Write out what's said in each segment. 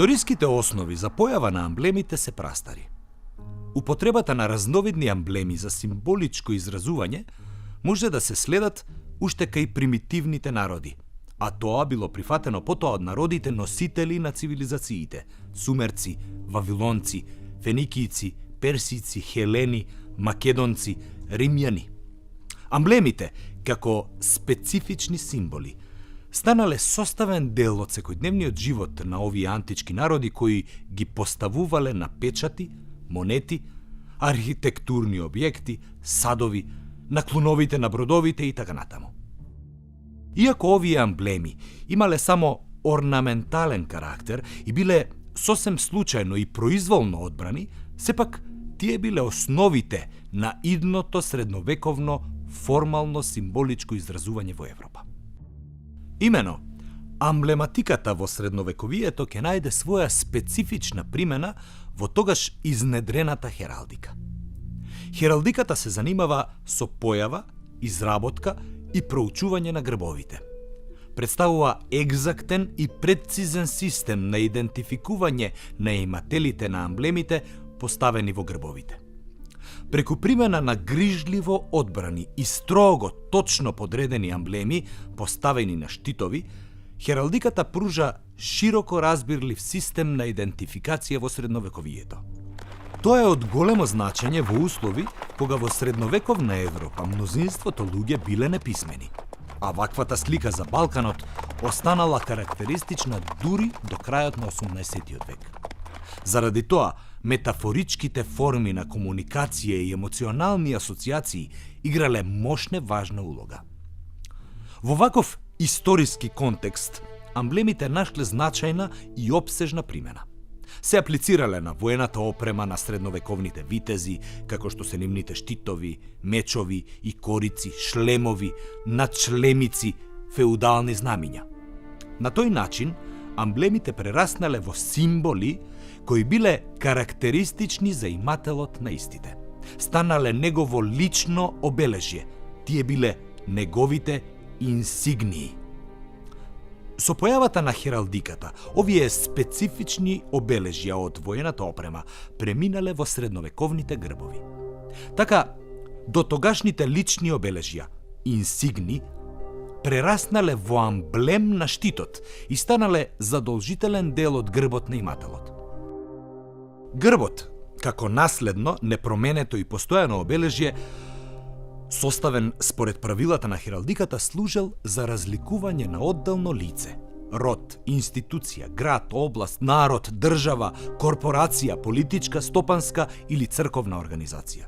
Историските основи за појава на амблемите се прастари. Употребата на разновидни амблеми за символичко изразување може да се следат уште кај примитивните народи, а тоа било прифатено потоа од народите носители на цивилизациите – сумерци, вавилонци, феникијци, персици, хелени, македонци, римјани. Амблемите, како специфични символи, станале составен дел од секојдневниот живот на овие антички народи кои ги поставувале на печати, монети, архитектурни објекти, садови, на клуновите на бродовите и така натаму. Иако овие амблеми имале само орнаментален карактер и биле сосем случајно и произволно одбрани, сепак тие биле основите на идното средновековно формално символичко изразување во Европа. Имено, амблематиката во средновековието ќе најде своја специфична примена во тогаш изнедрената хералдика. Хералдиката се занимава со појава, изработка и проучување на грбовите. Представува екзактен и прецизен систем на идентификување на имателите на амблемите поставени во грбовите. Преку примена на грижливо одбрани и строго точно подредени амблеми поставени на штитови, хералдиката пружа широко разбирлив систем на идентификација во средновековието. Тоа е од големо значење во услови кога во средновековна Европа мнозинството луѓе биле неписмени, а ваквата слика за Балканот останала карактеристична дури до крајот на 18 век. Заради тоа, метафоричките форми на комуникација и емоционални асоциации играле мощна важна улога. Во ваков историски контекст, амблемите нашле значајна и опсежна примена. Се аплицирале на воената опрема на средновековните витези, како што се нивните штитови, мечови и корици, шлемови, надшлемици, феудални знамиња. На тој начин, амблемите прераснале во символи кои биле карактеристични за имателот на истите. Станале негово лично обележје. Тие биле неговите инсигнии. Со појавата на хералдиката, овие специфични обележја од воената опрема преминале во средновековните грбови. Така, до тогашните лични обележја, инсигни, прераснале во амблем на штитот и станале задолжителен дел од грбот на имателот. Грбот, како наследно, непроменето и постојано обележје, составен според правилата на хералдиката, служел за разликување на одделно лице, род, институција, град, област, народ, држава, корпорација, политичка, стопанска или црковна организација.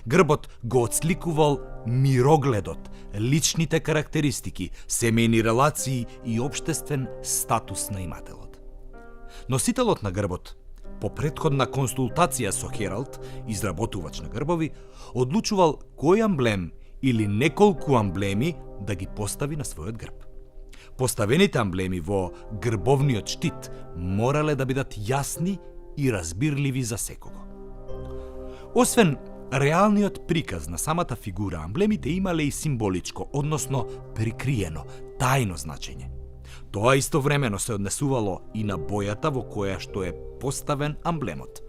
Грбот го отсликувал мирогледот, личните карактеристики, семејни релации и општествен статус на имателот. Носителот на грбот, по претходна консултација со хералд, изработувач на грбови, одлучувал кој амблем или неколку амблеми да ги постави на својот грб. Поставените амблеми во грбовниот штит морале да бидат јасни и разбирливи за секого. Освен реалниот приказ на самата фигура, амблемите имале и символичко, односно прикриено, тајно значење. Тоа истовремено се однесувало и на бојата во која што е поставен амблемот.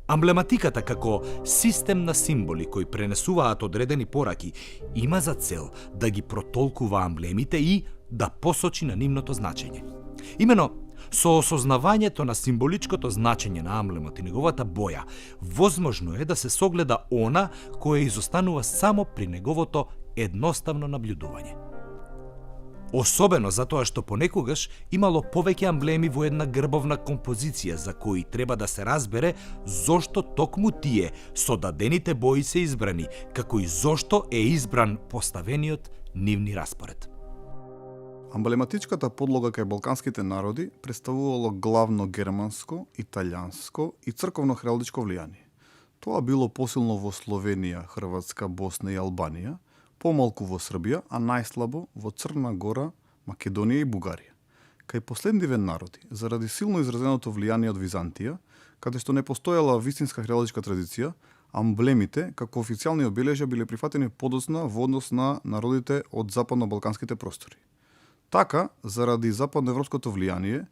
Амблематиката како систем на символи кои пренесуваат одредени пораки има за цел да ги протолкува амблемите и да посочи на нивното значење. Имено, со осознавањето на символичкото значење на амблемот и неговата боја, возможно е да се согледа она кое изостанува само при неговото едноставно наблюдување. Особено затоа што понекогаш имало повеќе амблеми во една грбовна композиција за кои треба да се разбере зошто токму тие со дадените бои се избрани, како и зошто е избран поставениот нивни распоред. Амблематичката подлога кај балканските народи представувало главно германско, италијанско и црковно-хералдичко влијание. Тоа било посилно во Словенија, Хрватска, Босна и Албанија, помалку во Србија, а најслабо во Црна Гора, Македонија и Бугарија. Кај последниве народи, заради силно изразеното влијание од Византија, каде што не постоела вистинска хералдичка традиција, амблемите како официјални обележја биле прифатени подоцна во однос на народите од западно-балканските простори. Така, заради западноевропското влијание,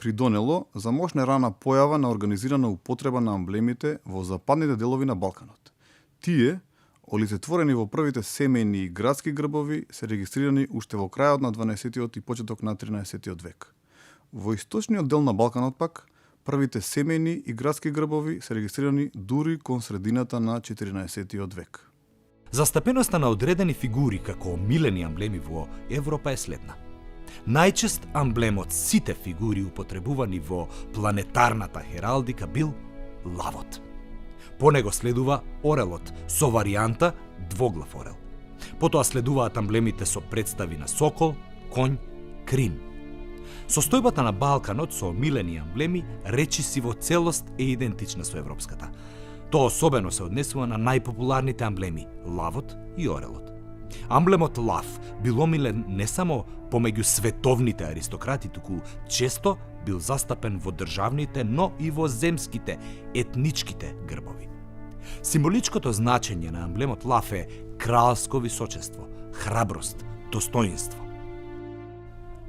придонело за можна рана појава на организирана употреба на амблемите во западните делови на Балканот. Тие, олицетворени во првите семејни и градски грбови, се регистрирани уште во крајот на 12-тиот и почеток на 13-тиот век. Во источниот дел на Балканот пак, првите семејни и градски грбови се регистрирани дури кон средината на 14-тиот век. Застапеноста на одредени фигури како омилени амблеми во Европа е следна. Најчест амблем од сите фигури употребувани во планетарната хералдика бил лавот. По него следува орелот со варијанта двоглав орел. Потоа следуваат амблемите со представи на сокол, конј, крин. Состојбата на Балканот со омилени амблеми речиси во целост е идентична со европската. Тоа особено се однесува на најпопуларните амблеми лавот и орелот. Амблемот лав бил омилен не само помеѓу световните аристократи, туку често бил застапен во државните, но и во земските, етничките грбови. Символичкото значење на амблемот лав е кралско височество, храброст, достоинство.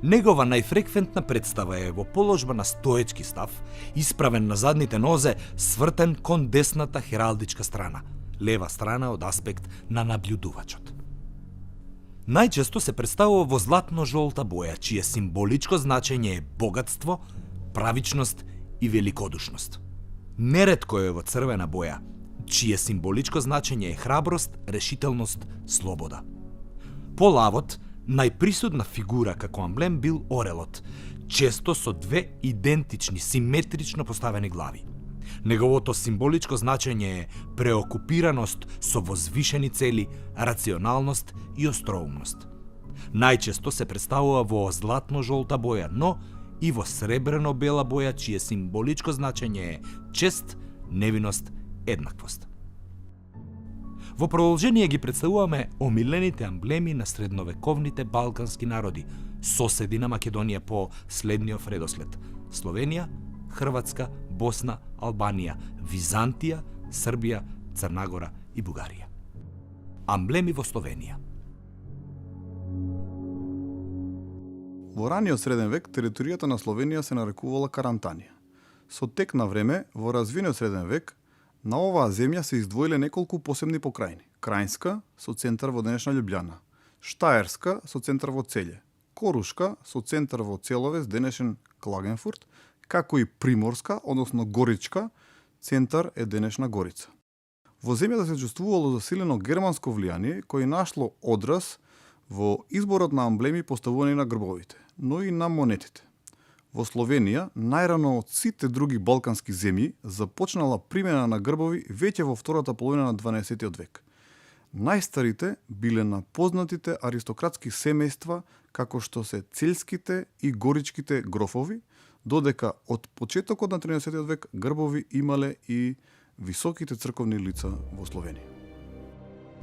Негова најфреквентна представа е во положба на стоечки став, исправен на задните нозе, свртен кон десната хералдичка страна, лева страна од аспект на наблюдувачот. Најчесто се представува во златно-жолта боја, чие символичко значење е богатство, правичност и великодушност. Неретко е во црвена боја, чие символичко значење е храброст, решителност, слобода. По лавот, најприсутна фигура како амблем бил орелот, често со две идентични, симетрично поставени глави. Неговото символичко значење е преокупираност со возвишени цели, рационалност и остроумност. Најчесто се представува во златно-жолта боја, но и во сребрено-бела боја, чие символичко значење е чест, невиност, еднаквост. Во продолжение ги представуваме омилените амблеми на средновековните балкански народи, соседи на Македонија по следниот редослед: Словенија, Хрватска, Босна, Албанија, Византија, Србија, Црнагора и Бугарија. Амблеми во Словенија. Во раниот среден век територијата на Словенија се нарекувала Карантанија. Со тек на време, во развиниот среден век, на оваа земја се издвоиле неколку посебни покрајни. Крајнска, со центар во денешна Љубљана; Штаерска, со центар во Целје; Корушка, со центар во Целовец, денешен Клагенфурт, како и Приморска, односно Горичка, центар е денешна Горица. Во земјата се чувствувало засилено германско влијание, кој нашло одраз во изборот на амблеми поставувани на грбовите, но и на монетите. Во Словенија, најрано од сите други балкански земји, започнала примена на грбови веќе во втората половина на 12-тиот век. Најстарите биле на познатите аристократски семејства, како што се цельските и горичките грофови, додека од почетокот на 13-тиот век грбови имале и високите црковни лица во Словенија.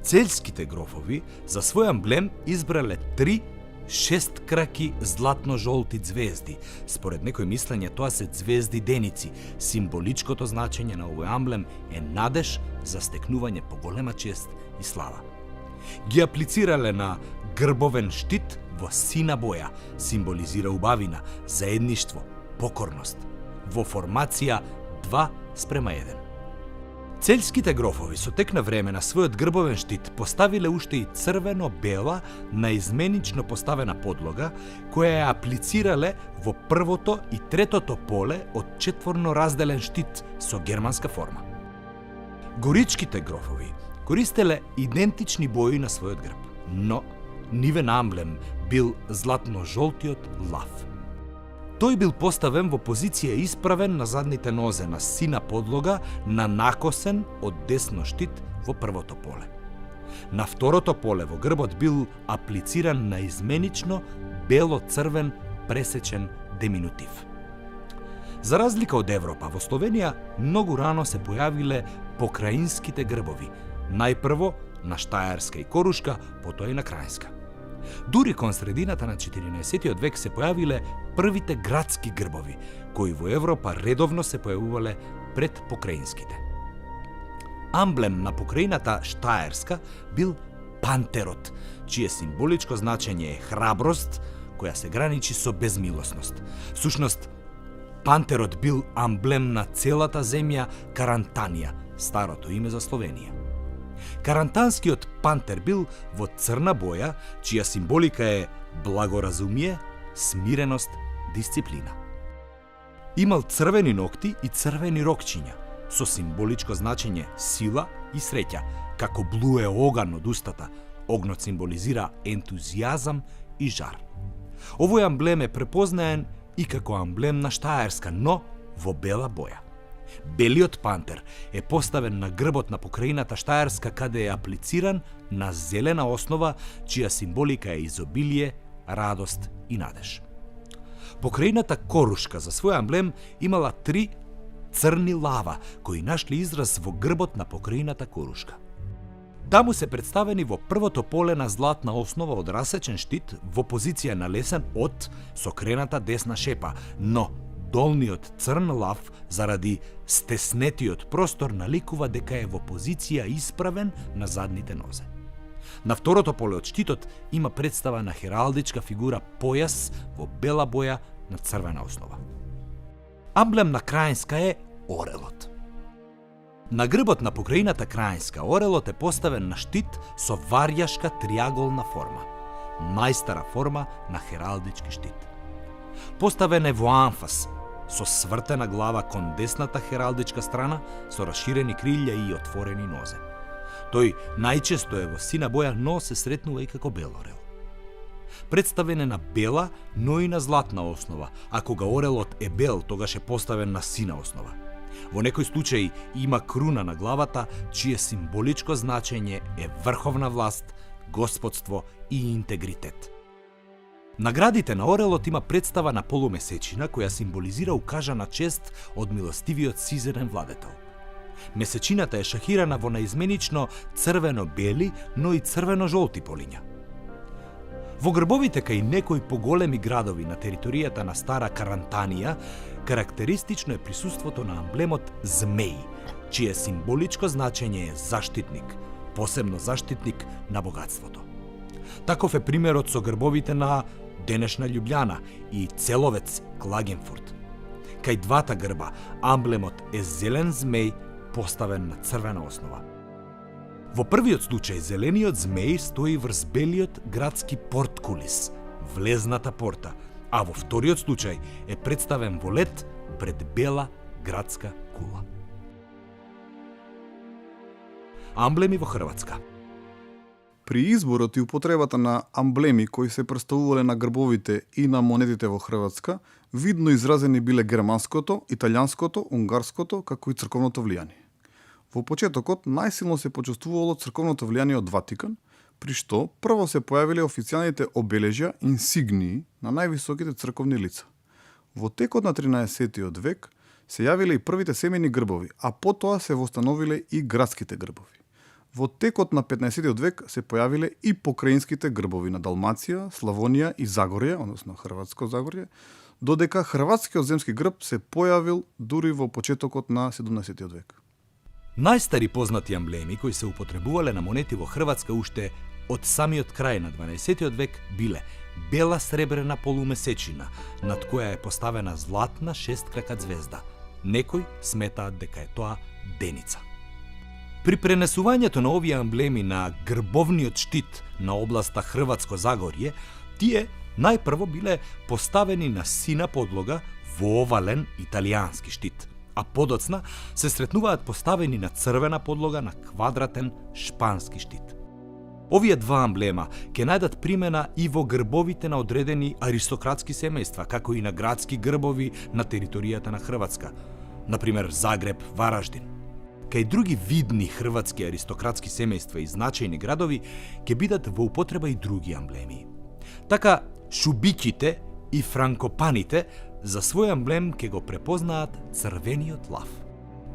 Цельските грофови за свој амблем избрале 3 шесткраки златно-жолти звезди. Според некои мислење тоа се звезди деници. Символичкото значење на овој амблем е надеж за стекнување поголема чест и слава. Ги аплицирале на грбовен штит во сина боја, символизира убавина, заедништво, покорност, во формација 2:1. Цельските грофови со тек на време на својот грбовен штит поставиле уште и црвено-бела наизменично поставена подлога, која ја аплицирале во првото и третото поле од четворно разделен штит со германска форма. Горичките грофови користеле идентични бои на својот грб, но нивен амблем бил златно-жолтиот лав. Тој бил поставен во позиција исправен на задните нозе на сина подлога, на накосен од десно штит во првото поле. На второто поле во грбот бил аплициран наизменично бело-црвен пресечен деминутив. За разлика од Европа, во Словенија многу рано се појавиле покраинските грбови, најпрво на Штаерска и Корушка, потоа и на Крајнска. Дури кон средината на 14-тиот век се појавиле првите градски грбови, кои во Европа редовно се појавувале пред покраинските. Амблем на покраината Штаерска бил пантерот, чие символичко значење е храброст, која се граничи со безмилосност. Сушност, Пантерот бил амблем на целата земја Карантанија, старото име за Словенија. Карантанскиот пантер бил во црна боја, чија символика е благоразумие, смиреност, дисциплина. Имал црвени ногти и црвени рокчиња, со символичко значење сила и среќа, како блуе оган од устата. Огнот символизира ентузијазам и жар. Овој амблем е препознаен и како амблем на Штаерска, но во бела боја. Белиот пантер е поставен на грбот на покраината Штаерска, каде е аплициран на зелена основа, чија символика е изобилие, радост и надеж. Покраината Корушка за свој амблем имала 3 црни лава, кои нашли израз во грбот на покраината Корушка. Таму се представени во првото поле на златна основа од расечен штит во позиција на лесен од сокрената десна шепа, но долниот црн лав заради стеснетиот простор наликува дека е во позиција исправен на задните нозе. На второто поле од штитот има представа на хералдичка фигура појас во бела боја на црвена основа. Амблем на Краинска е орелот. На грбот на покраината Краинска орелот е поставен на штит со варјашка триаголна форма, најстара форма на хералдички штит. Поставен е во анфас, со свртена глава кон десната хералдичка страна, со расширени крилја и отворени нозе. Тој најчесто е во сина боја, но се сретнува и како бел орел. Представен е на бела, но и на златна основа, а кога орелот е бел, тогаш е поставен на сина основа. Во некој случај има круна на главата, чие символичко значење е врховна власт, господство и интегритет. Наградите на орелот има представа на полумесечина, која символизира укажана чест од милостивиот сизерен владетел. Месечината е шахирана во наизменично црвено-бели, но и црвено-жолти полиња. Во грбовите кај некои поголеми градови на територијата на Стара Карантанија, карактеристично е присуството на амблемот змеј, чие символичко значење е заштитник, посебно заштитник на богатството. Таков е примерот со грбовите на денешна Љубљана и Целовец Клагенфурт. Кај двата грба амблемот е зелен змеј поставен на црвена основа. Во првиот случај зелениот змеј стои врз белиот градски порткулис, влезната порта, а во вториот случај е представен во лед пред бела градска кула. Амблеми во Хрватска. При изборот и употребата на амблеми кои се представувале на грбовите и на монетите во Хрватска, видно изразени биле германското, италијанското, унгарското, како и црковното влијание. Во почетокот најсилно се почувствувало црковното влијание од Ватикан, при што прво се појавиле официјалните обележја, инсигнии на највисоките црковни лица. Во текот на 13 век се јавиле и првите семејни грбови, а потоа се востановиле и градските грбови. Во текот на 15 век се појавиле и покраинските грбови на Далмација, Славонија и Загорје, односно Хрватско Загорје, додека хрватскиот земски грб се појавил дури во почетокот на 17 век. Најстари познати амблеми кои се употребувале на монети во Хрватска уште од самиот крај на 12 век биле бела сребрена полумесечина, над која е поставена златна шесткрака звезда. Некои сметаат дека е тоа деница. При пренесувањето на овие амблеми на грбовниот штит на областа Хрватско Загорје, тие најпрво биле поставени на сина подлога во овален италијански штит, а подоцна се сретнуваат поставени на црвена подлога на квадратен шпански штит. Овие два амблема ќе најдат примена и во грбовите на одредени аристократски семејства, како и на градски грбови на територијата на Хрватска, например Загреб, Вараждин. Кај други видни хрватски аристократски семејства и значајни градови ќе бидат во употреба и други амблеми. Така, Шубиките и Франкопаните за свој амблем ќе го препознаат црвениот лав.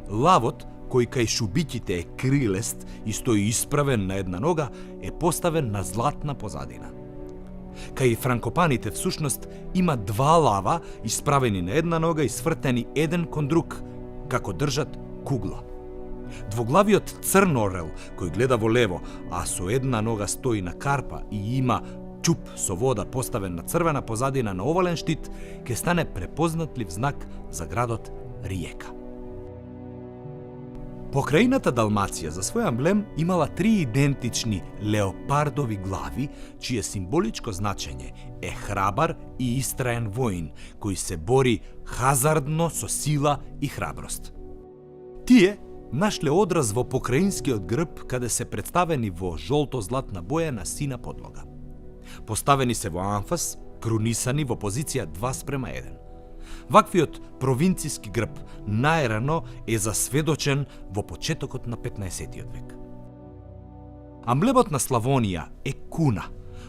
Лавот, кој кај Шубиките е крилест и стои исправен на една нога, е поставен на златна позадина. Кај Франкопаните всушност има два лава исправени на една нога и свртени еден кон друг, како држат кугла. Двоглавиот црн орел, кој гледа во лево, а со една нога стои на карпа и има чуп со вода поставен на црвена позадина на овален штит ќе стане препознатлив знак за градот Риека. Покрајината Далмација за свој амблем имала 3 идентични леопардови глави, чие символичко значење е храбар и истраен воин, кој се бори хазардно со сила и храброст. Тие нашле одраз во покраинскиот грб, каде се представени во жолто-златна боја на сина подлога. Поставени се во анфас, крунисани во позиција 2:1. Ваквиот провинцијски грб најрано е засведочен во почетокот на 15-тиот век. Амблемот на Славонија е куна,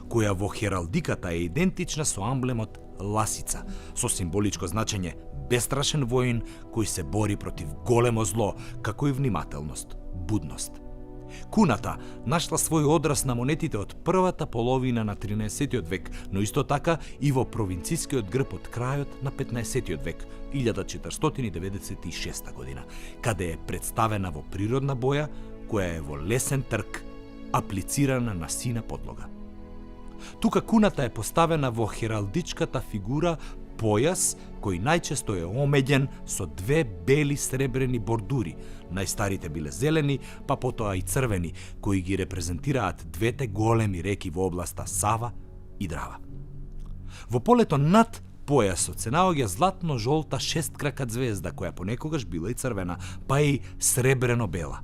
која во хералдиката е идентична со амблемот ласица, со символичко значење бестрашен воин кој се бори против големо зло, како и внимателност, будност. Куната нашла свој одраз на монетите од првата половина на 13-тиот век, но исто така и во провинцијскиот грб од крајот на 15-тиот век, 1496 година, каде е представена во природна боја, која е во лесен трк, аплицирана на сина подлога. Тука куната е поставена во хералдичката фигура појас, кој најчесто е омеѓен со 2 бели сребрени бордури. Најстарите биле зелени, па потоа и црвени, кои ги репрезентираат 2 големи реки во областа Сава и Драва. Во полето над појасот се наоѓа златно-жолта шесткрака звезда, која понекогаш била и црвена, па и сребрено-бела.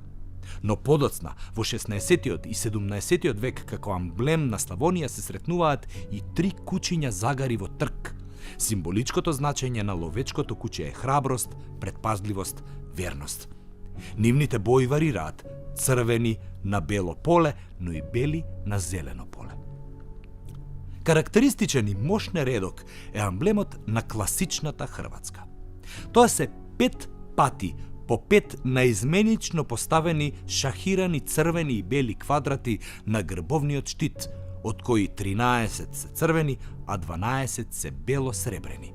Но подоцна, во 16-тиот и 17-тиот век, како амблем на Славонија се сретнуваат и 3 кучиња загари во трк. Символичкото значење на ловечкото куче е храброст, предпазливост, верност. Нивните бои варираат, црвени на бело поле, но и бели на зелено поле. Карактеристичен и мощен редок е амблемот на класичната Хрватска. Тоа се 5 пати по 5 наизменично поставени шахирани црвени и бели квадрати на грбовниот штит, од кои 13 се црвени, а 12 се бело-сребрени.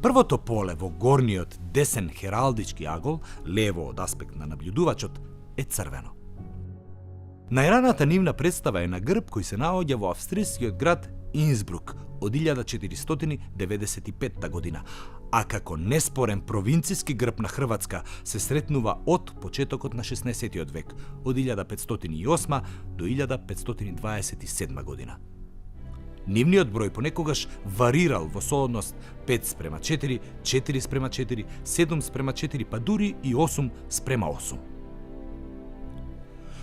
Првото поле во горниот десен хералдички агол, лево од аспект на наблюдувачот, е црвено. Најраната нивна представа е на грб кој се наоѓа во австријскиот град Инсбрук од 1495 година, а како неспорен провинцијски грб на Хрватска се сретнува од почетокот на 16-тиот век, од 1508 до 1527 година. Нивниот број понекогаш варирал во соодност 5:4, 4:4, 7:4, па дури и 8:8.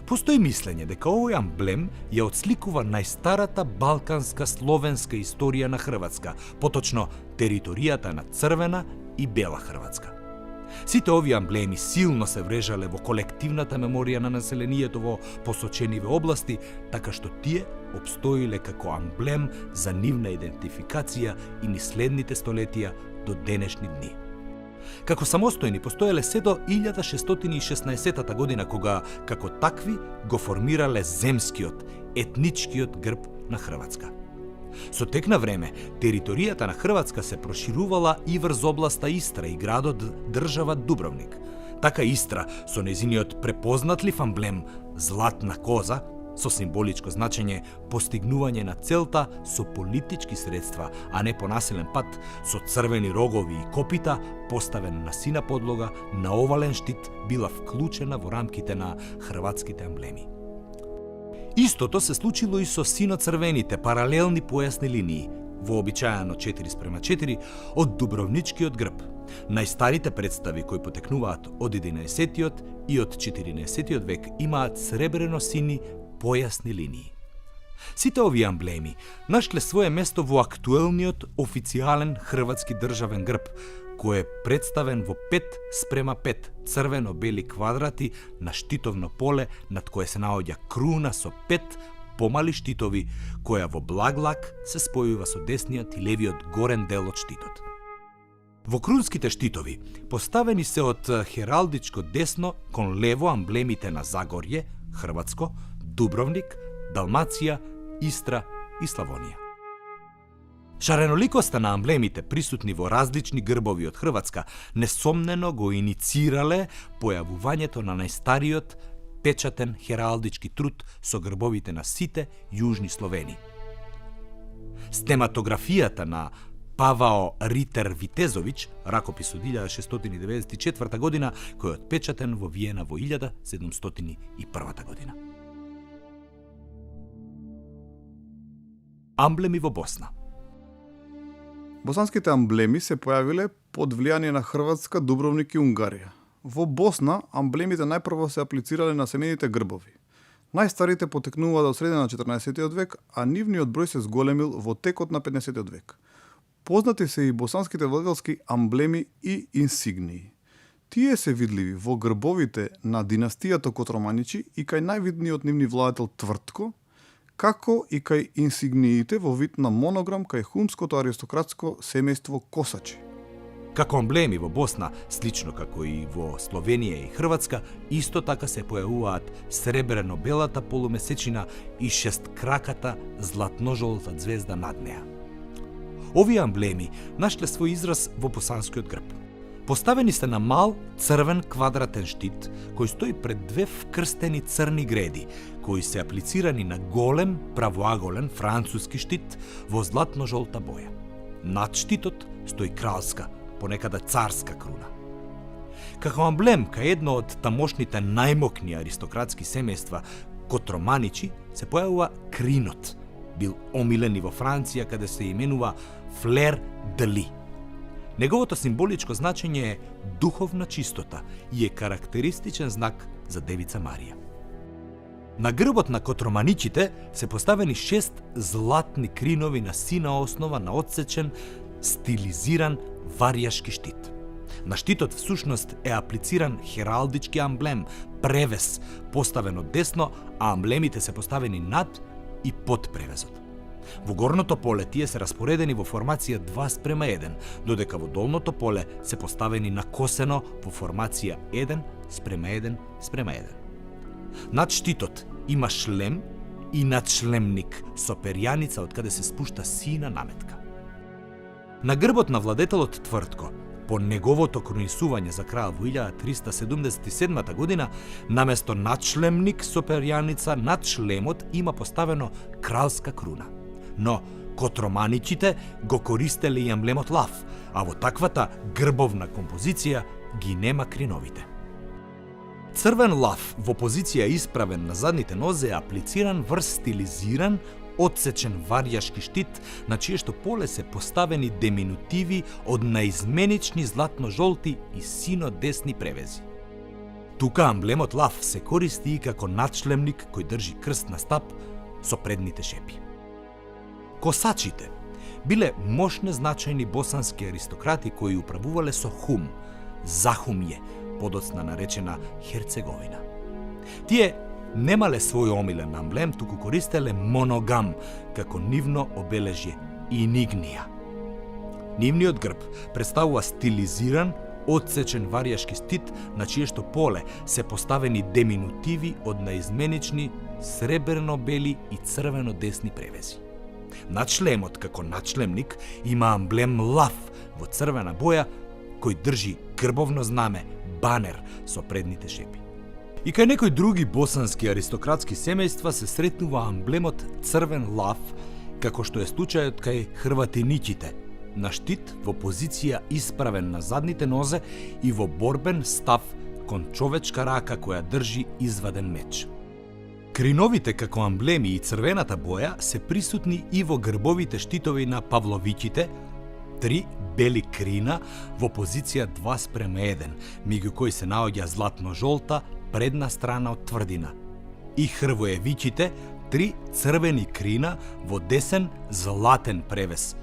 Постои мислење дека овој амблем ја отсликува најстарата балканска словенска историја на Хрватска, поточно територијата на црвена и бела Хрватска. Сите овие амблеми силно се врежале во колективната меморија на населението во посочениве области, така што тие обстоиле како амблем за нивна идентификација и ни следните столетија до денешни дни. Како самостојни постоеле се до 1616 година, кога како такви го формирале земскиот, етничкиот грб на Хрватска. Со тек на време, територијата на Хрватска се проширувала и врз областа Истра и градот држава Дубровник. Така Истра, со незиниот препознатлив амблем златна коза, со символичко значење постигнување на целта со политички средства, а не по насилен пат, со црвени рогови и копита, поставен на сина подлога, на овален штит, била вклучена во рамките на хрватските амблеми. Истото се случило и со сино-црвените паралелни појасни линии, вообичаено 4:4, од Дубровничкиот грб. Најстарите представи кои потекнуваат од 11-тиот и од 14-тиот век имаат сребрено-сини појасни линии. Сите овие амблеми нашле свое место во актуелниот официјален хрватски државен грб, кој е представен во 5:5 црвено-бели квадрати на штитовно поле, над кое се наоѓа круна со 5 помали штитови, која во благ лак се спојува со десниот и левиот горен дел од штитот. Во крунските штитови поставени се од хералдичко десно кон лево амблемите на Загорје, Хрватско, Дубровник, Далмација, Истра и Славонија. Шареноликоста на амблемите присутни во различни грбови од Хрватска несомнено го иницирале појавувањето на најстариот печатен хералдички труд со грбовите на сите јужни Словени. Стематографијата на Павао Ритер Витезовиќ, ракопис од 1694 година, кој е отпечатен во Виена во 1701 година. Амблеми во Босна. Босанските амблеми се појавиле под влијание на Хрватска, Дубровник и Унгарија. Во Босна амблемите најпрво се аплицирале на семените грбови. Најстарите потекнуваат од средина на 14 век, а нивниот број се зголемил во текот на 15 век. Познати се и босанските владетелски амблеми и инсигнии. Тие се видливи во грбовите на династијата Котроманичи и кај највидниот нивни владетел Твртко, како и кај инсигниите во вид на монограм кај хумското аристократско семејство Косачи. Како амблеми во Босна, слично како и во Словенија и Хрватска, исто така се појавуваат сребрено-белата полумесечина и шесткраката златножолта ѕвезда над неа. Овие амблеми нашле свој израз во босанскиот грб. Поставени се на мал црвен квадратен штит, кој стои пред две вкрстени црни греди, кои се аплицирани на голем правоаголен француски штит во златно-жолта боја. Над штитот стои кралска, понекада царска круна. Како амблем кај едно од тамошните најмокни аристократски семејства, Котроманичи, се појавува кринот, бил омилен и во Франција, каде се именува флер де ли. Неговото символичко значење е духовна чистота и е карактеристичен знак за Девица Марија. На грбот на Котроманичите се поставени 6 златни кринови на сина основа на отсечен, стилизиран варјашки штит. На штитот всушност е аплициран хералдички амблем, превес, поставен од десно, а амблемите се поставени над и под превезот. Во горното поле тие се распоредени во формација 2:1, додека во долното поле се поставени накосено во формација 1:1:1. Над штитот има шлем и надшлемник со перјаница од каде се спушта сина наметка. На грбот на владетелот Твртко, по неговото кронисување за крал во 1377 година, наместо надшлемник со перјаница над шлемот има поставено кралска круна. Но Котроманичите го користеле и амблемот лав, а во таквата грбовна композиција ги нема криновите. Црвен лав во позиција исправен на задните нозе е аплициран врз стилизиран, отсечен варјашки штит, на чиешто поле се поставени деминутиви од наизменични златно-жолти и сино-десни превези. Тука амблемот лав се користи и како надшлемник кој држи крст на стап со предните шепи. Косачите биле мощни значајни босански аристократи кои управувале со хум, Захумје, подоцна наречена Херцеговина. Тие немале свој омилен амблем, туку користеле моногам како нивно обележје инигнија. Нивниот грб представува стилизиран, отсечен варјашки штит на чиешто поле се поставени деминутиви од наизменични сребрено-бели и црвено-десни превези. Над шлемот како надшлемник има амблем лав во црвена боја кој држи грбовно знаме, банер со предните шепи. И кај некои други босански аристократски семејства се сретнува амблемот црвен лав, како што е случајот кај хрватиничите, на штит во позиција исправен на задните нозе и во борбен став кон човечка рака која држи изваден меч. Криновите како амблеми и црвената боја се присутни и во грбовите штитови на Павловичите, 3 бели крина во позиција 2:1, меѓу кои се наоѓа златно-жолта предна страна од тврдина. И Хрвоевичите, 3 црвени крина во десен златен превес,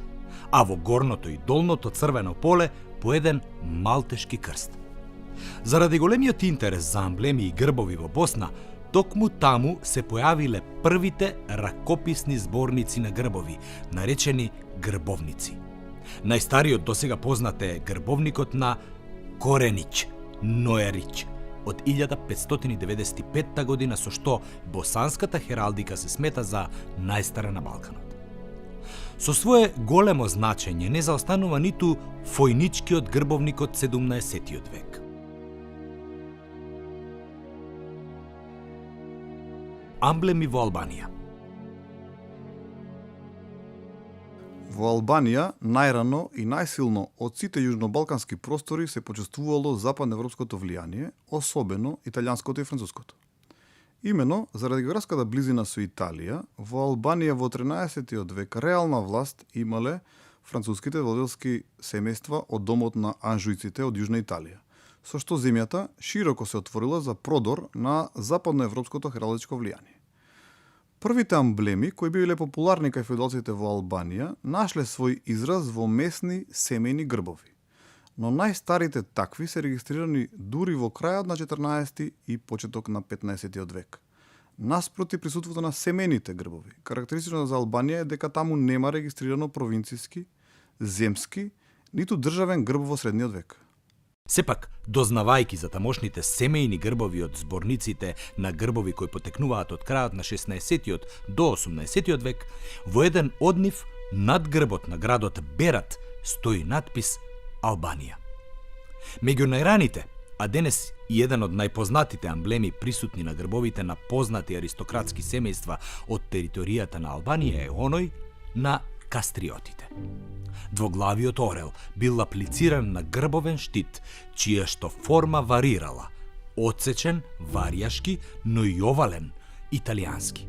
а во горното и долното црвено поле по еден малтешки крст. Заради големиот интерес за амблеми и грбови во Босна, токму таму се појавиле првите ракописни зборници на грбови, наречени грбовници. Најстариот досега познат е грбовникот на Коренич, Ноерич, од 1595 година, со што босанската хералдика се смета за најстара на Балканот. Со свое големо значење не заостанува ниту фојничкиот грбовник од 17 век. Амблеми во Албанија. Во Албанија најрано и најсилно од сите јужнобалкански простори се почувствувало западноевропското влијание, особено италијанското и француското. Имено, заради географската близина со Италија, во Албанија во 13-тиот век реална власт имале француските владелски семејства од домот на Анжуиците од Јужна Италија, со што земјата широко се отворила за продор на западноевропското хералдичко влијание. Првите амблеми, кои биле популарни кај феудалците во Албанија, нашле свој израз во месни семејни грбови. Но најстарите такви се регистрирани дури во крајот на 14 и почеток на 15 век. Наспроти присуството на семејните грбови, карактеристично за Албанија е дека таму нема регистрирано провинцијски, земски, ниту државен грб во средниот век. Сепак, дознавајки за тамошните семејни грбови од зборниците на грбови кои потекнуваат од крајот на 16 до 18 век, во еден од нив над грбот на градот Берат стои надпис Албанија. Меѓу најраните, а денес и еден од најпознатите амблеми присутни на грбовите на познати аристократски семејства од територијата на Албанија е оној на кастриотите. Двоглавиот орел бил аплициран на грбовен штит, чија што форма варирала, одсечен, варјашки, но и овален, италијански.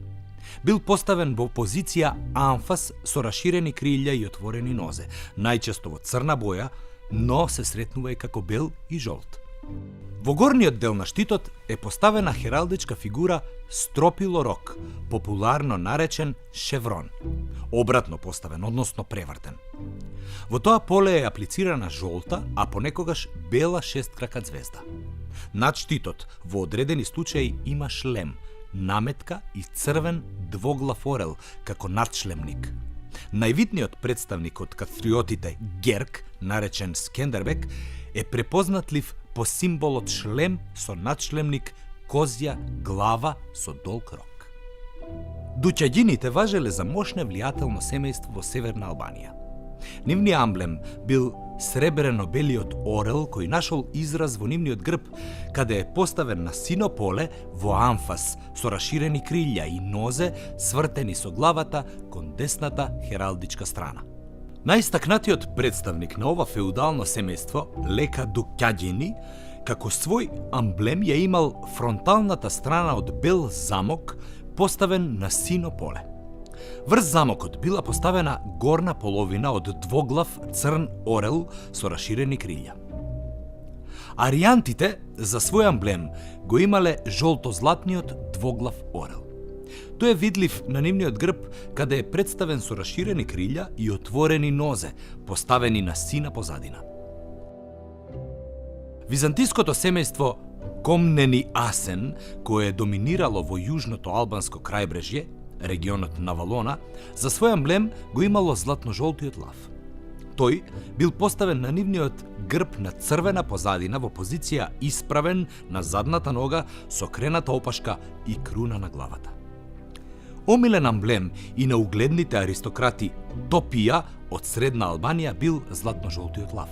Бил поставен во позиција амфас со раширени крилја и отворени нозе, најчесто во црна боја, но се сретнува и како бел и жолт. Во горниот дел на штитот е поставена хералдичка фигура стропилорок, популарно наречен шеврон, обратно поставен, односно превртен. Во тоа поле е аплицирана жолта, а понекогаш бела шесткрака звезда. Над штитот во одредени случаи има шлем, наметка и црвен двоглав орел како надшлемник. Највидниот представник од кастриотите, Герк, наречен Скендербек, е препознатлив по символот шлем со надшлемник, козја глава со долг рок. Дуќаѓините важеле за мощно влијателно семејство во Северна Албанија. Нивниот амблем бил сребрено-белиот орел кој нашол израз во нивниот грб, каде е поставен на сино поле во амфас со раширени крилја и нозе свртени со главата кон десната хералдичка страна. Најстакнатиот представник на ова феудално семејство, Лека Дуќаѓини, како свој амблем ја имал фронталната страна од бел замок поставен на сино поле. Врз замокот била поставена горна половина од двоглав црн орел со раширени крилја. Аријантите за свој амблем го имале жолто-златниот двоглав орел. Тој е видлив на нивниот грб, каде е представен со раширени крилја и отворени нозе, поставени на сина позадина. Византиското семејство Комнени Асен, кое е доминирало во јужното албанско крајбрежје, регионот на Валона, за свој амблем го имало златно-жолтиот лав. Тој бил поставен на нивниот грб на црвена позадина во позиција исправен на задната нога со крената опашка и круна на главата. Омилен амблем и на угледните аристократи Топија од Средна Албанија бил златно-жолтиот лав.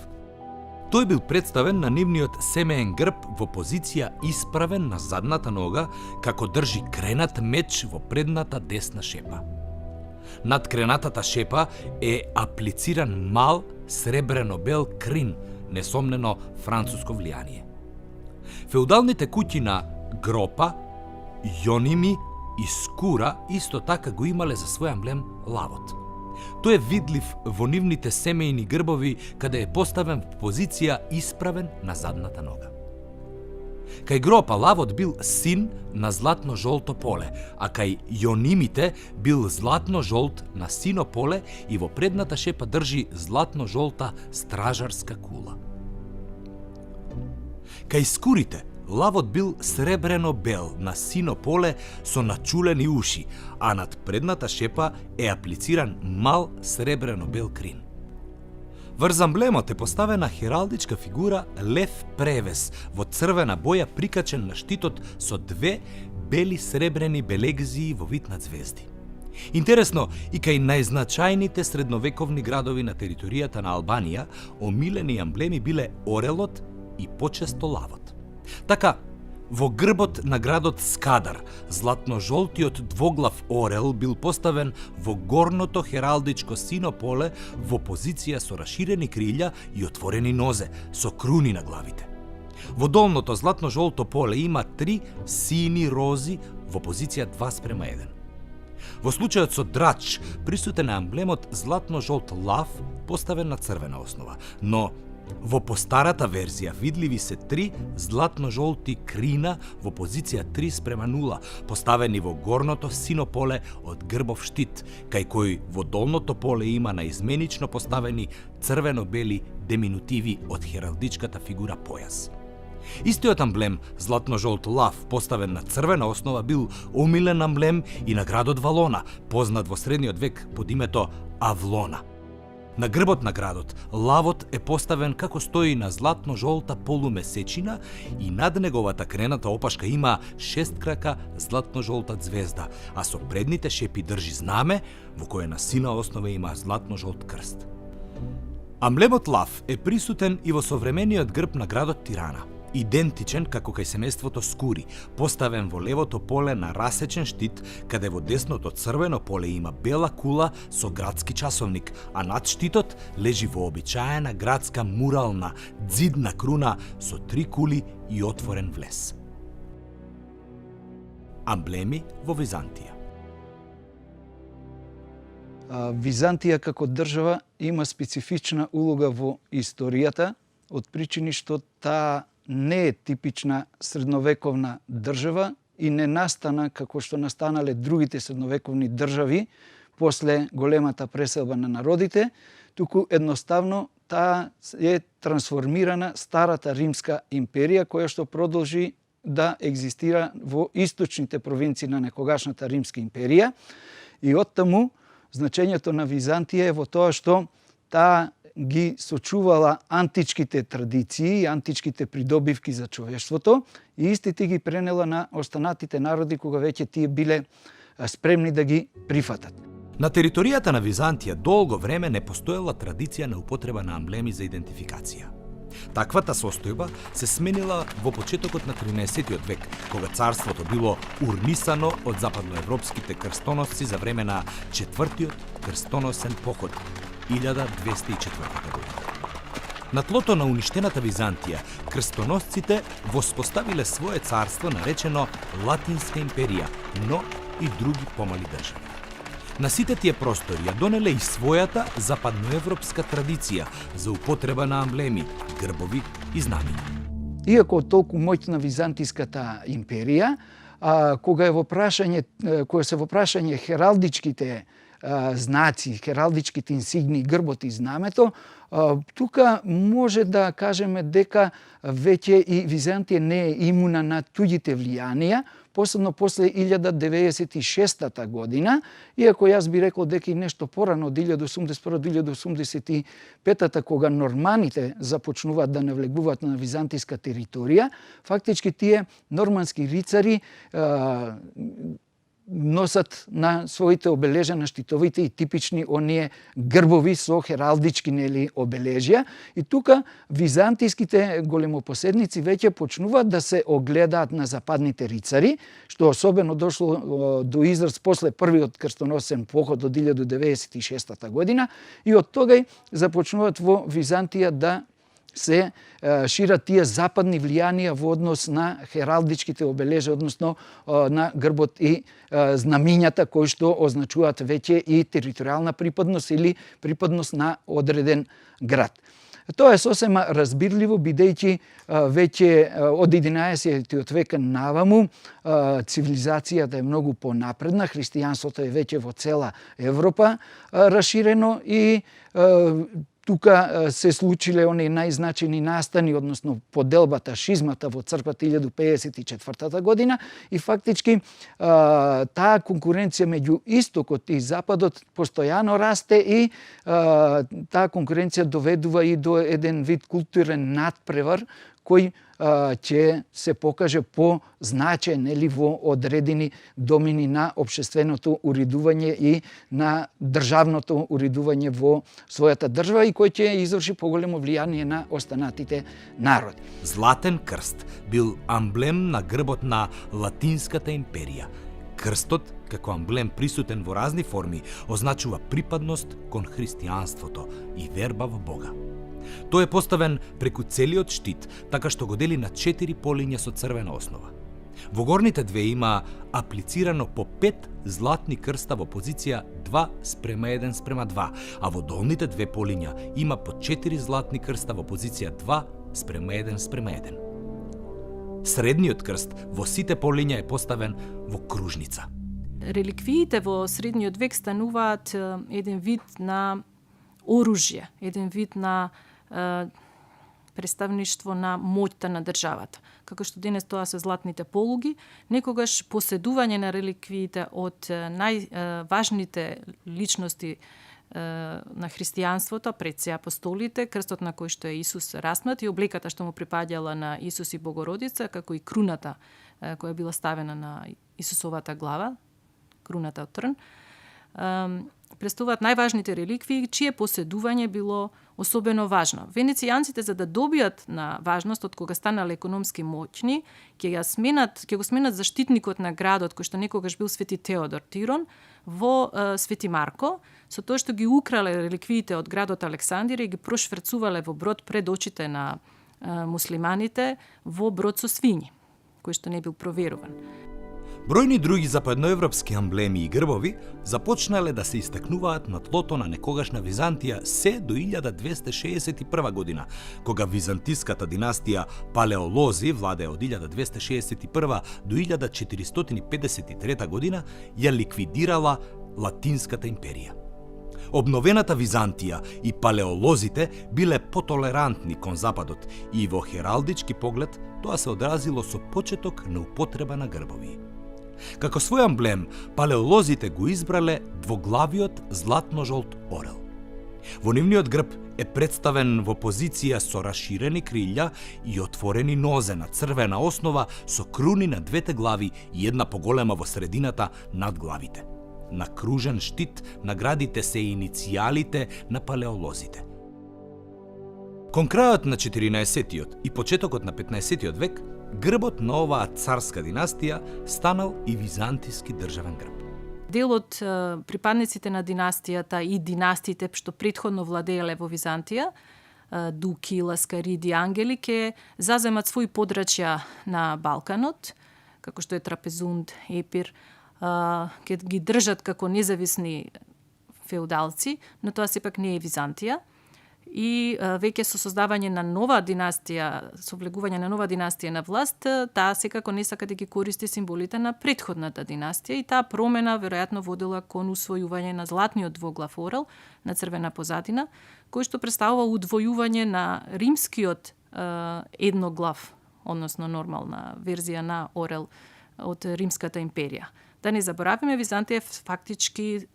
Тој бил представен на нивниот семеен грб во позиција исправен на задната нога, како држи кренат меч во предната десна шепа. Над кренатата шепа е аплициран мал сребрено-бел крин, несомнено француско влијание. Феудалните куќи на Гропа, Јоними и Скура исто така го имале за свој амблем лавот. Тој е видлив во нивните семејни грбови, каде е поставен в позиција исправен на задната нога. Кај Гропа лавот бил син на златно-жолто поле, а кај Јонимите бил златно-жолт на сино поле и во предната шепа држи златно-жолта стражарска кула. Кај Скурите лавот бил сребрено-бел на сино поле со начулени уши, а над предната шепа е аплициран мал сребрено-бел крин. Врз амблемот е поставена хералдичка фигура лев превес во црвена боја прикачен на штитот со две бели сребрени белегзии во вид на звезди. Интересно, и кај најзначајните средновековни градови на територијата на Албанија, омилени амблеми биле орелот и почесто лавот. Така, Во грбот на градот Скадар, златно-жолтиот двоглав орел бил поставен во горното хералдичко сино поле во позиција со раширени крилја и отворени нозе, со круни на главите. Во долното златно-жолто поле има 3 сини рози во позиција 2:1. Во случајот со драч, присутен е амблемот златно-жолт лав поставен на црвена основа, но во постарата верзија видливи се 3 златно-жолти крина во позиција 3:0, поставени во горното сино поле од грбов штит, кај кој во долното поле има наизменично поставени црвено-бели деминутиви од хералдичката фигура појас. Истиот амблем, златно-жолт лав, поставен на црвена основа, бил омилен амблем и на градот Валона, познат во средниот век под името Авлона. На грбот на градот, лавот е поставен како стои на златно-жолта полумесечина и над неговата крената опашка има 6крака златно-жолта звезда, а со предните шепи држи знаме, во кое на сина основа има златно-жолт крст. Амблемот лав е присутен и во современиот грб на градот Тирана. Идентичен како кај семејството Скури, поставен во левото поле на расечен штит, каде во десното црвено поле има бела кула со градски часовник, а над штитот лежи вообичаена градска мурална, дзидна круна со 3 кули и отворен влез. Амблеми во Византија. Византија како држава има специфична улога во историјата, од причини што таа не е типична средновековна држава и не настана како што настанале другите средновековни држави после големата преселба на народите, туку едноставно таа е трансформирана старата Римска империја која што продолжи да екзистира во источните провинции на некогашната Римска империја и оттаму значењето на Византија е во тоа што таа ги сочувала античките традиции, античките придобивки за човештвото и истите ги пренела на останатите народи кога веќе тие биле спремни да ги прифатат. На територијата на Византија долго време не постоела традиција на употреба на амблеми за идентификација. Таквата состојба се сменила во почетокот на 13 век, кога царството било урнисано од западноевропските крстоносци за време на четвртиот крстоносен поход 1204 година. На тлото на уништената Византија, крстоносците воспоставиле свое царство наречено Латинска империја, но и други помали држави. На сите тие простори ја донеле и својата западноевропска традиција за употреба на амблеми, грбови и знамиња. Иако толку моќна Византиската империја, кога се во прашање хералдичките знаци, хералдичките инсигни, грбот и знамето, тука може да кажеме дека веќе и Византија не е имуна на туѓите влијанија, посебно после 1096 година, иако јас би рекол дека и нешто порано од 1081-1085, кога норманите започнуваат да навлегуваат на византијска територија, фактички тие нормански рицари носат на своите обележја на штитовите и типични оние грбови со хералдички обележја. И тука византиските големопоседници веќе почнуваат да се огледаат на западните рицари, што особено дошло до израз после првиот крстоносен поход од 1096 година и од тогај започнуваат во Византија да се шират тие западни влијанија во однос на хералдичките обележја, односно на грбот и знамињата кои што означуваат веќе и територијална припадност или припадност на одреден град. Тоа е сосема разбирливо, бидејќи веќе од 11 век наваму цивилизацијата е многу понапредна, христијанството е веќе во цела Европа расширено и тука се случиле оние најзначајни настани, односно поделбата, шизмата во црквата 1054 година и фактички таа конкуренција меѓу истокот и западот постојано расте и таа конкуренција доведува и до еден вид културен надпревар кој ќе се покаже позначаен во одредени домини на општественото уредување и на државното уредување во својата држава и кој ќе изврши поголемо влијание на останатите народи. Златен крст бил амблем на грбот на Латинската империја. Крстот, како амблем присутен во разни форми, означува припадност кон христијанството и верба во Бога. Тој е поставен преку целиот штит, така што го дели на 4 полиња со црвена основа. Во горните две има аплицирано по 5 златни крста во позиција 2:1:2, а во долните две полиња има по 4 златни крста во позиција 2:1:1. Средниот крст во сите полиња е поставен во кружница. Реликвиите во средниот век стануваат еден вид на оружје, еден вид на представништво на моќта на државата. Како што денес тоа се златните полуги, некогаш поседување на реликвиите од најважните личности на христијанството, пред се апостолите, крстот на кој што е Исус распнат и облеката што му припаѓала на Исус и Богородица, како и круната која била ставена на Исусовата глава, круната од трн, представуваат најважните реликвии, чие поседување било особено важно. Венецијанците, за да добијат на важност од кога станале економски моќни, ќе го сменат заштитникот на градот, кој што некогаш бил Свети Теодор Тирон, во Свети Марко, со тоа што ги украле реликвиите од градот Александрија и ги прошверцувале во брод пред очите на муслиманите во брод со свињи, кој што не бил проверуван. Бројни други западноевропски амблеми и грбови започнале да се истакнуваат на тлото на некогашна Византија се до 1261 година, кога византиската династија Палеолози владее од 1261 до 1453 година ја ликвидирала Латинската империја. Обновената Византија и палеолозите биле потолерантни кон Западот и во хералдички поглед тоа се одразило со почеток на употреба на грбови. Како свој амблем, палеолозите го избрале двоглавиот златно-жолт орел. Во нивниот грб е представен во позиција со расширени крилја и отворени нозе на црвена основа со круни на двете глави и една поголема во средината над главите. На кружен штит наградите се иницијалите на палеолозите. Кон крајот на 14-тиот и почетокот на 15-тиот век, грбот на оваа царска династија станал и византиски државен грб. Дел од припадниците на династијата и династиите што претходно владееле во Византија, Дуки, Ласкариди, Ангели, ке заземат своји подрачја на Балканот, како што е Трапезунд, Епир, ке ги држат како независни феудалци, но тоа сепак не е Византија. И веќе со создавање на нова династија, со влегување на нова династија на власт, таа секако не сака да ги користи символите на претходната династија и таа промена веројатно водела кон усвојување на златниот двоглав орел на црвена позадина, кој што представува удвојување на римскиот едноглав, односно нормална верзија на орел од Римската империја. Да не заборавиме, Византија е фактички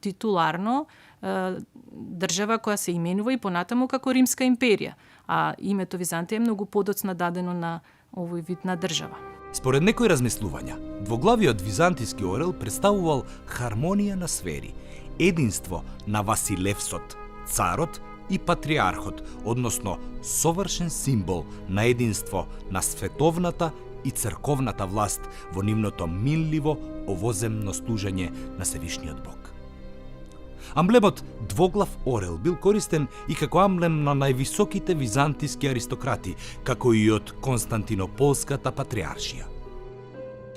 титуларно држава која се именува и понатаму како Римска империја, а името Византија е многу подоцна дадено на овој вид на држава. Според некои размислувања, двоглавиот византиски орел представувал хармонија на сфери, единство на Василевсот, царот и патриархот, односно совршен символ на единство на световната и црковната власт во нивното минливо овоземно служење на Севишниот Бог. Амблемот двоглав орел бил користен и како амблем на највисоките византиски аристократи, како и од Константинополската патриаршија.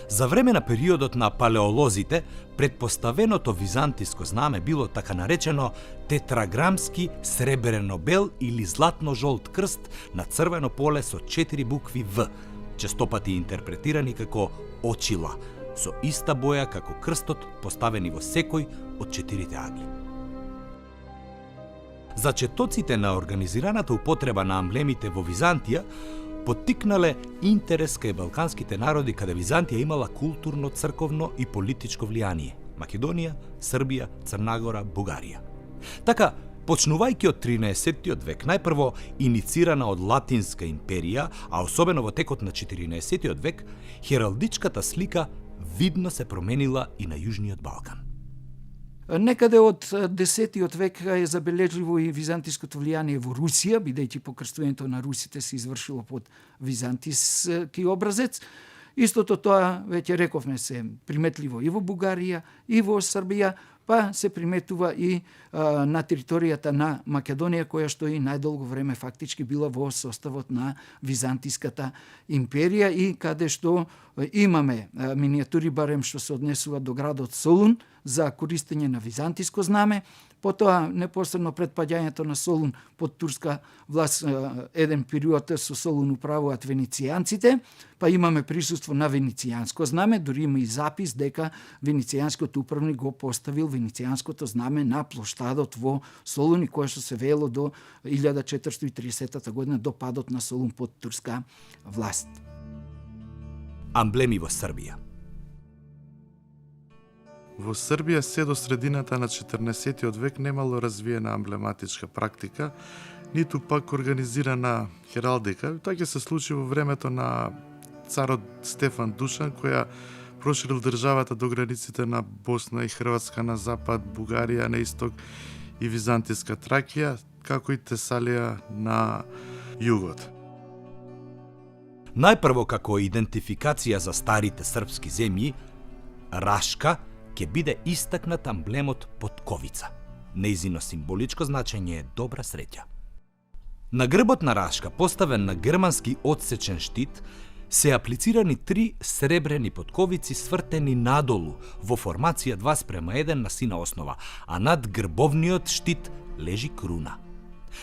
За време на периодот на палеолозите, предпоставеното византиско знаме било така наречено тетраграмски сребрено-бел или златно-жолт крст на црвено поле со 4 букви В, честопати интерпретирани како очила, со иста боја како крстот поставени во секој од 4 агли. Зачетоците на организираната употреба на амблемите во Византија поттикнале интерес кај балканските народи каде Византија имала културно, црковно и политичко влијание – Македонија, Србија, Црнагора, Бугарија. Така, Почнувајќи од 13-тиот век, најпрво иницирана од Латинска империја, а особено во текот на 14-тиот век, хералдичката слика видно се променила и на Јужниот Балкан. Некаде од 10-тиот век е забележливо и византиското влијание во Русија, бидејќи покрстувањето на русите се извршило под византиски образец. Истото тоа, веќе рековме, се приметливо и во Бугарија, и во Србија, па се приметува и на територијата на Македонија, која што и најдолго време фактички била во составот на Византиската империја и каде што имаме минијатури, барем што се однесува до градот Солун, за користење на византиско знаме. Потоа, непосредно пред паѓањето на Солун под турска власт, еден период со Солун управуваат венецијанците, па имаме присуство на венецијанско знаме, дури има и запис дека венецијанскиот управник го поставил венецијанското знаме на плоштадот во Солун, и кое што се веело до 1430 година, до падот на Солун под турска власт. Амблеми во Србија. Во Србија се до средината на 14-тиот век немало развиена амблематичка практика, ниту пак организирана хералдика. Тоа ќе се случи во времето на царот Стефан Душан, која проширил државата до границите на Босна и Хрватска на запад, Бугарија на исток и Византиска Тракија, како и Тесалија на југот. Најпрво како идентификација за старите српски земји, Рашка ќе биде истакнат амблемот Потковица. Нејзино символичко значење е добра среќа. На грбот на Рашка, поставен на германски одсечен штит, се аплицирани 3 сребрени потковици свртени надолу во формација 2:1 на сина основа, а над грбовниот штит лежи круна.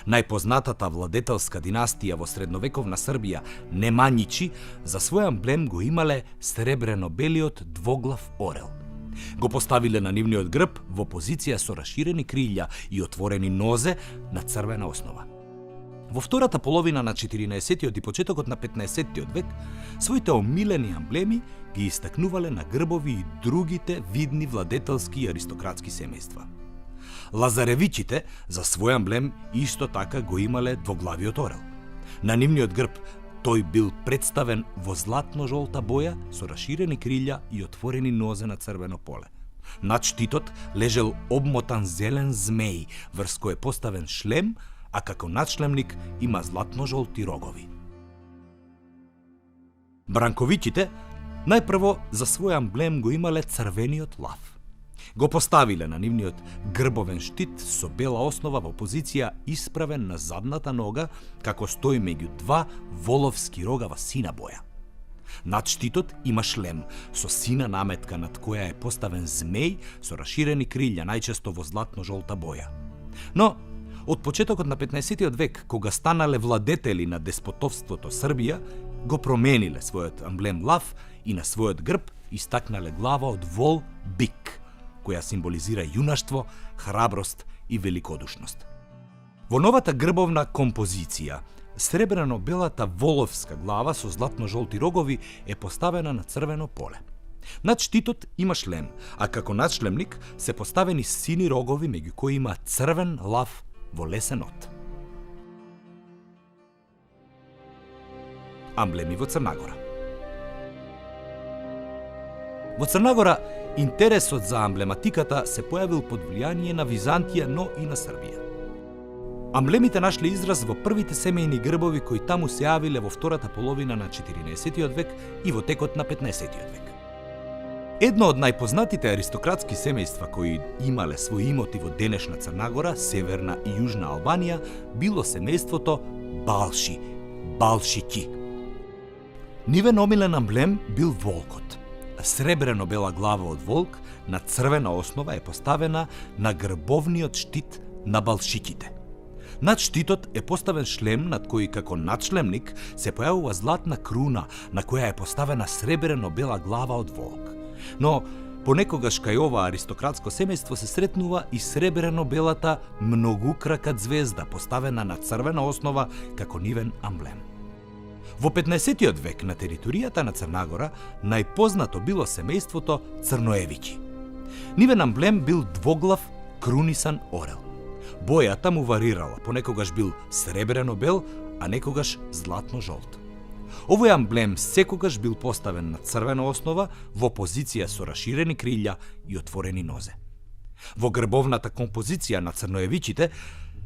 Најпознатата владетелска династија во средновековна Србија, Немањичи, за свој амблем го имале сребрено-белиот двоглав орел. Го поставиле на нивниот грб во позиција со раширени крилја и отворени нозе на црвена основа. Во втората половина на 14-тиот и почетокот на 15-тиот век, своите омилени амблеми ги истакнувале на грбови и другите видни владетелски и аристократски семејства. Лазаревичите за свој амблем исто така го имале двоглавиот орел. На нивниот грб тој бил представен во златно-жолта боја со раширени крилја и отворени нозе на црвено поле. Над штитот лежел обмотан зелен змеј, врз кој е поставен шлем, а како надшлемник има златно-жолти рогови. Бранковичите најпрво за свој амблем го имале црвениот лав. Го поставиле на нивниот грбовен штит со бела основа во позиција исправен на задната нога, како стои меѓу 2 воловски рогава сина боја. Над штитот има шлем со сина наметка, над која е поставен змеј со раширени крилја, најчесто во златно-жолта боја. Но од почетокот на 15-тиот век, кога станале владетели на деспотовството Србија, го промениле својот амблем лав и на својот грб истакнале глава од вол бик, која символизира јунаштво, храброст и великодушност. Во новата грбовна композиција, сребрено-белата воловска глава со златно-жолти рогови е поставена на црвено поле. Над штитот има шлем, а како надшлемник се поставени сини рогови, меѓу кои има црвен лав во лесен от. Амблеми во Црнагора. Во Црнагора интересот за амблематиката се појавил под влијание на Византија, но и на Србија. Амблемите нашле израз во првите семејни грбови кои таму се јавиле во втората половина на 14-тиот век и во текот на 15-тиот век. Едно од најпознатите аристократски семејства кои имале своји имоти во денешна Црнагора, Северна и Јужна Албанија, било семејството Балши, Балшики. Нивен омилен амблем бил волкот. Сребрено-бела глава од волк на црвена основа е поставена на грбовниот штит на балшиките. Над штитот е поставен шлем, над кој како надшлемник се појавува златна круна, на која е поставена сребрено-бела глава од волк. Но понекогаш кај ова аристократско семејство се сретнува и сребрено-белата многукрака звезда, поставена на црвена основа како нивен амблем. Во 15-тиот век на територијата на Црнагора најпознато било семејството Црноевиќи. Нивен амблем бил двоглав крунисан орел. Бојата му варирала, понекогаш бил сребрено-бел, а некогаш златно-жолт. Овој амблем секогаш бил поставен на црвена основа во позиција со раширени крилја и отворени нозе. Во грбовната композиција на црноевичите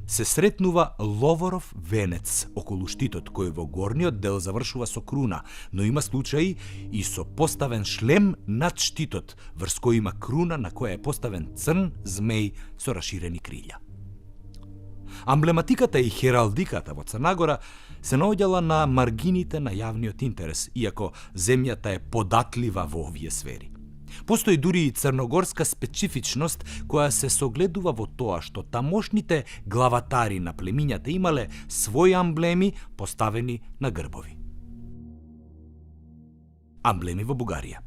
се сретнува ловоров венец околу штитот, кој во горниот дел завршува со круна, но има случаи и со поставен шлем над штитот, врз кој има круна на која е поставен црн змеј со раширени крилја. Амблематиката и хералдиката во Црнагора се наоѓала на маргините на јавниот интерес, иако земјата е податлива во овие сфери. Постои дури и црногорска специфичност која се согледува во тоа што тамошните главатари на племињата имале своји амблеми поставени на грбови. Амблеми во Бугарија.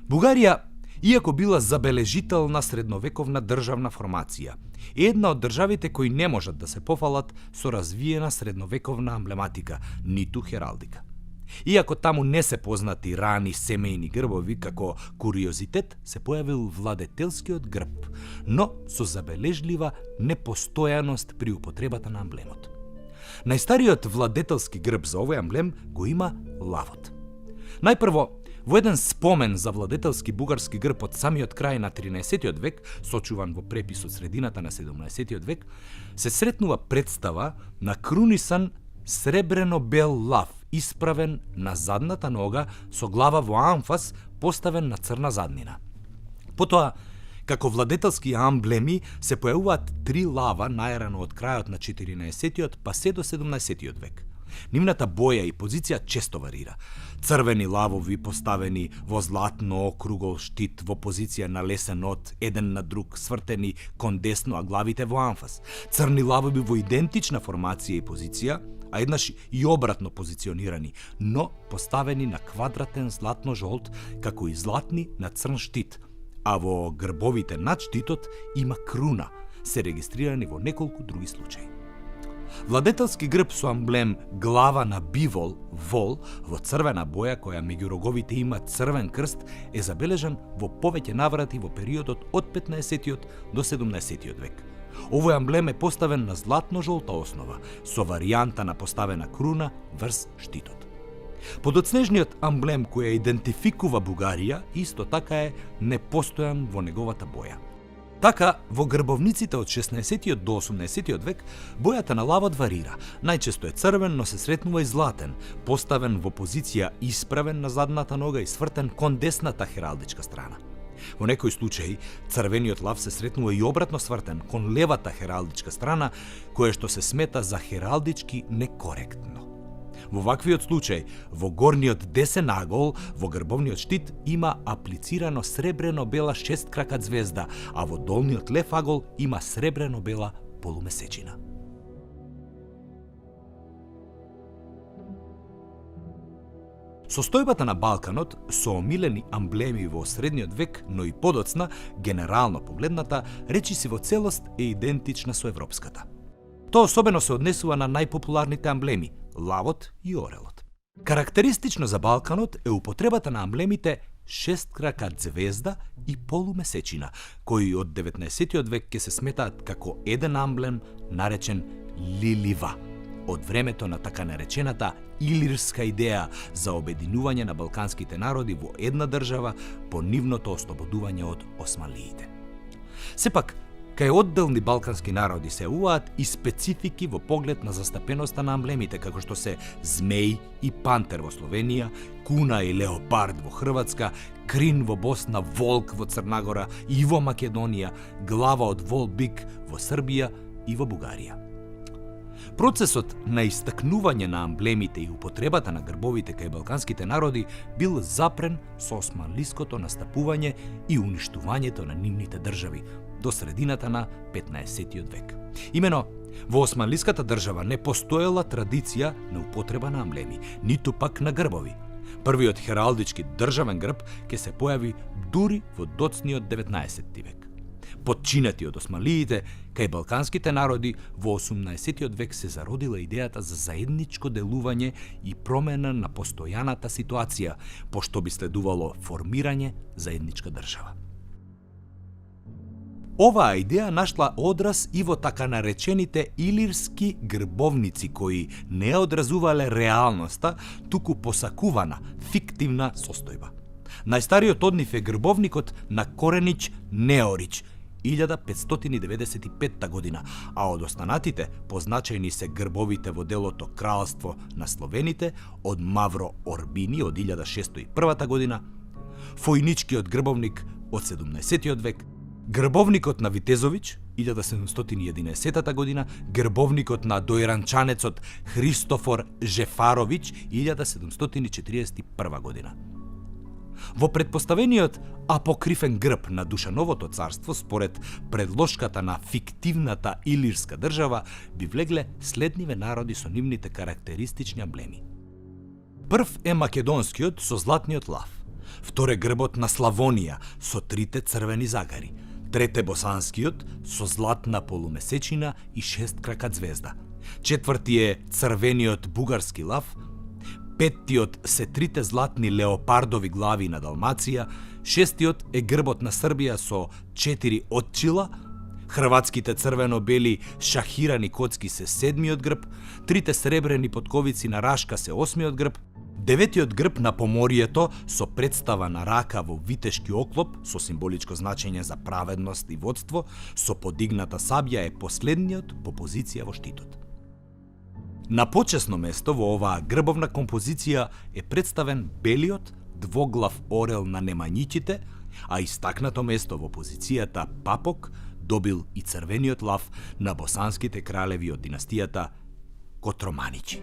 Бугарија, иако била забележителна средновековна државна формација, е една од државите кои не можат да се пофалат со развиена средновековна амблематика, ниту хералдика. Иако таму не се познати рани семејни грбови, како куриозитет се појавил владетелскиот грб, но со забележлива непостојаност при употребата на амблемот. Најстариот владетелски грб за овој амблем го има лавот. Најпрво, во еден спомен за владетелски бугарски грб од самиот крај на 13 век, сочуван во препис од средината на 17 век, се сретнува представа на крунисан сребрено-бел лав, исправен на задната нога со глава во амфас поставен на црна заднина. Потоа, како владетелски амблеми се појавуваат 3 лава најрано од крајот на 14 па се до 17 век. Нивната боја и позиција често варира. Црвени лавови поставени во златно округол штит во позиција на лесен од, еден на друг, свртени кон десно, а главите во амфас. Црни лавови во идентична формација и позиција, а еднаш и обратно позиционирани, но поставени на квадратен златно-жолт, како и златни на црн штит, а во грбовите над штитот има круна, се регистрирани во неколку други случаи. Владетелски грб со амблем глава на бивол, вол, во црвена боја која меѓу роговите има црвен крст, е забележан во повеќе наврати во периодот од 15 до 17 век. Овој амблем е поставен на златно-жолта основа, со варијанта на поставена круна врз штитот. Подоцнежниот амблем кој ја идентификува Бугарија, исто така е непостојан во неговата боја. Така, во грбовниците од 16 до 18 век, бојата на лавот варира. Најчесто е црвен, но се сретнува и златен, поставен во позиција исправен на задната нога и свртен кон десната хералдичка страна. Во некои случаи, црвениот лав се сретнува и обратно свртен кон левата хералдичка страна, кое што се смета за хералдички некоректно. Во ваквиот случај, во горниот десен агол, во грбовниот штит, има аплицирано сребрено-бела шесткрака звезда, а во долниот лев агол има сребрено-бела полумесечина. Состојбата на Балканот со омилени амблеми во средниот век, но и подоцна, генерално погледната, речиси во целост е идентична со европската. Тоа особено се однесува на најпопуларните амблеми – лавот и орелот. Карактеристично за Балканот е употребата на амблемите шесткрака звезда и полумесечина, кои од 19 век ќе се сметаат како еден амблем наречен Лилива, од времето на така наречената илирска идеја за обединување на балканските народи во една држава по нивното ослободување од османлиите. Сепак, кај одделни балкански народи се јавуваат и специфики во поглед на застапеноста на амблемите, како што се змеј и пантер во Словенија, куна и леопард во Хрватска, крин во Босна, волк во Црнагора и во Македонија, глава од вол бик во Србија и во Бугарија. Процесот на истакнување на амблемите и употребата на грбовите кај балканските народи бил запрен со османлиското настапување и уништувањето на нивните држави до средината на 15 век. Имено, во османлиската држава не постоела традиција на употреба на амблеми, ниту пак на грбови. Првиот хералдички државен грб ќе се појави дури во доцниот 19 век. Подчинети од османлиите, кај балканските народи во 18 век се зародила идејата за заедничко делување и промена на постојаната ситуација, пошто би следувало формирање заедничка држава. Оваа идеја нашла одраз и во така наречените илирски грбовници, кои не одразувале реалноста, туку посакувана, фиктивна состојба. Најстариот од нив е грбовникот на Коренич Неорич, 1595 година, а од останатите позначајни се грбовите во делото Кралство на Словените од Мавро Орбини од 1601 година, Фојничкиот грбовник од 17 век, грбовникот на Витезович 1711 година, грбовникот на дојранчанецот Христофор Жефарович 1741 година. Во предпоставениот апокрифен грб на Душановото царство, според предложката на фиктивната илирска држава, би влегле следниве народи со нивните карактеристични амблеми. Прв е македонскиот со златниот лав, втор е грбот на Славонија со трите црвени загари, трет е босанскиот со златна полумесечина и 6 крака звезда, четврти е црвениот бугарски лав, петтиот се трите златни леопардови глави на Далмација, шестиот е грбот на Србија со 4 отчила, хрватските црвено-бели шахирани коцки се седмиот грб, трите сребрени потковици на Рашка се осмиот грб, деветиот грб на Поморието со представа на рака во витешки оклоп со символичко значење за праведност и водство, со подигната сабја е последниот по позиција во штитот. На почесно место во оваа грбовна композиција е представен белиот двоглав орел на немањиците, а истакнато место во позицијата Папок добил и црвениот лав на босанските кралеви од династијата Котроманичи.